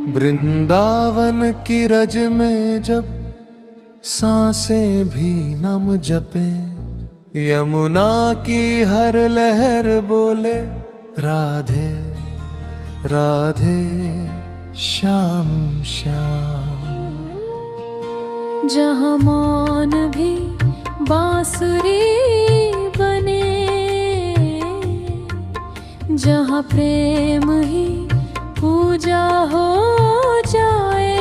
वृंदावन की रज में जब सांसें भी नम जपे, यमुना की हर लहर बोले राधे राधे श्याम श्याम। जहाँ मौन भी बांसुरी बने, जहाँ प्रेम ही पूजा हो जाए,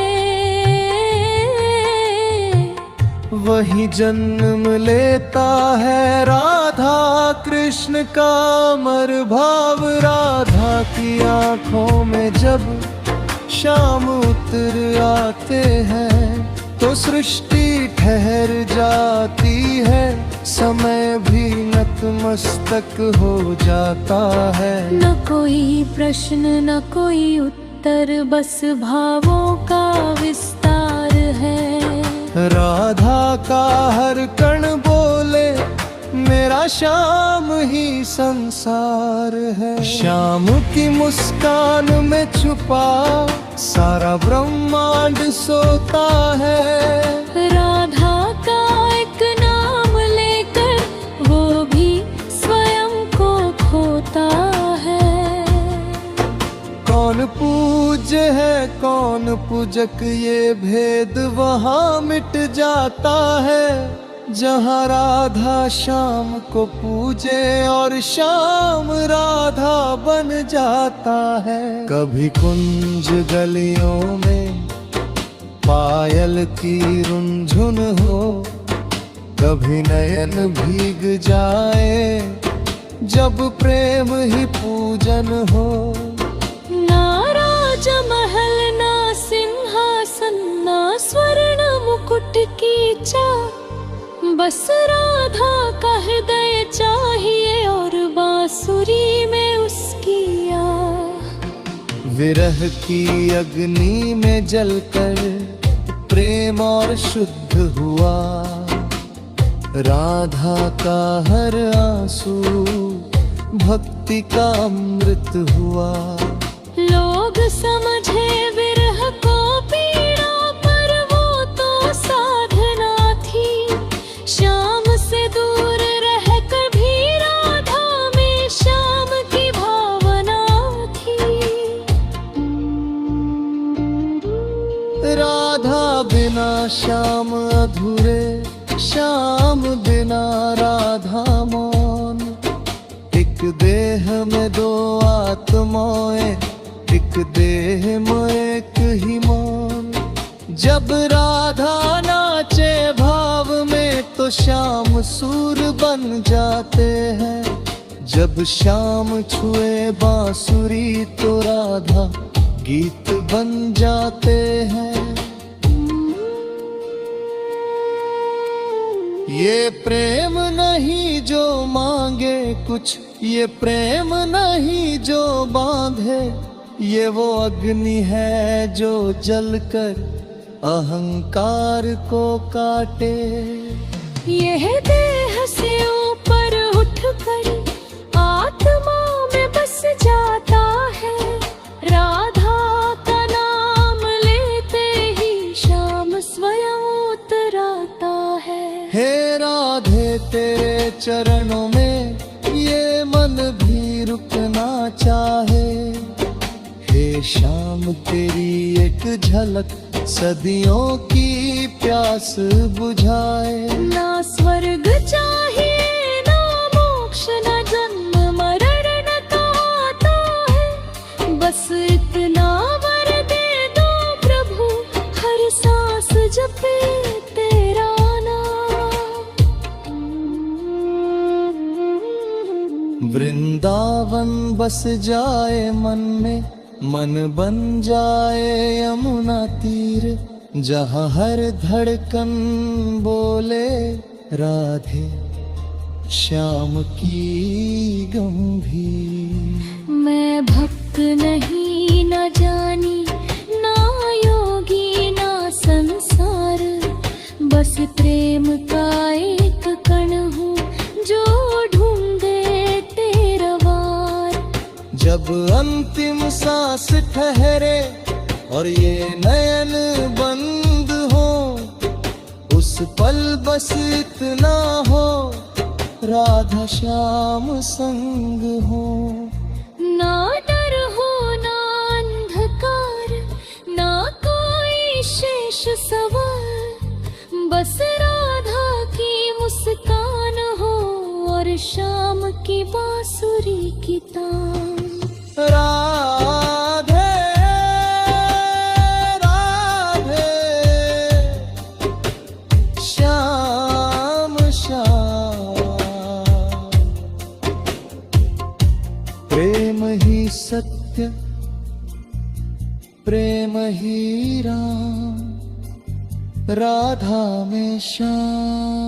वही जन्म लेता है राधा कृष्ण का अमर भाव। राधा की आंखों में जब शाम उतर आते हैं तो सृष्टि ठहर जाती है, समय भी नतमस्तक हो जाता है। न कोई प्रश्न न कोई उत्तर, बस भावों का विस्तार है। राधा का हर कण बोले मेरा श्याम ही संसार है। श्याम की मुस्कान में छुपा सारा ब्रह्मांड सोता है। राधा का एक नाम लेकर वो भी स्वयं को खोता है। कौन पूज्य है कौन पूजक, ये भेद वहाँ मिट जाता है। जहाँ राधा श्याम को पूजे और श्याम राधा बन जाता है। कभी कुंज गलियों में पायल की रुंझुन हो, कभी नयन भीग जाए जब प्रेम ही पूजन हो। ना राजा महल ना सिंहासन ना स्वर्ण मुकुट की चाह, बस राधा का हृदय चाहिए और बांसुरी में उसकी आह। विरह की अग्नि में जलकर प्रेम और शुद्ध हुआ, राधा का हर आंसू भक्ति का अमृत हुआ। लोग समझे विरह को पीड़ा, पर वो तो साधना थी। श्याम से दूर रह कर भी राधा में श्याम की भावना थी। राधा बिना श्याम अधूरे, श्याम बिना राधा मौन। एक देह में दो आत्माएं, एक देह में एक ही मौन। जब राधा नाचे भाव में तो श्याम सूर बन जाते हैं। जब श्याम छुए बांसुरी तो राधा गीत बन जाते हैं। ये प्रेम नहीं जो मांगे कुछ, ये प्रेम नहीं जो बांधे, ये वो अग्नि है जो जलकर अहंकार को काटे। यह देह से ऊपर उठकर आत्मा में बस जाता है। राधा का नाम लेते ही श्याम स्वयं उतर आता है। हे राधे तेरे चरणों में ये मन भी रुकना चाहे। हे श्याम तेरी एक झलक सदियों की प्यास बुझाए। ना स्वर्ग चाहिए ना मोक्ष, ना जन्म मरण का आता है। बस इतना वर दे दो प्रभु, हर सांस जपे तेरा नाम। वृंदावन बस जाए मन में, मन बन जाए यमुना तीर। जहाँ हर धड़कन बोले राधे श्याम की गंभीर। मैं भक्त नहीं न जानी ना सांस ठहरे और ये नयन बंद हो, उस पल बस इतना हो, राधा श्याम संग हो। ना डर हो ना अंधकार, ना कोई शेष सवार, बस राधा की मुस्कान हो और शाम की बांसुरी की तान। राधे राधे श्याम श्याम, प्रेम ही सत्य प्रेम ही राम, राधा में श्याम।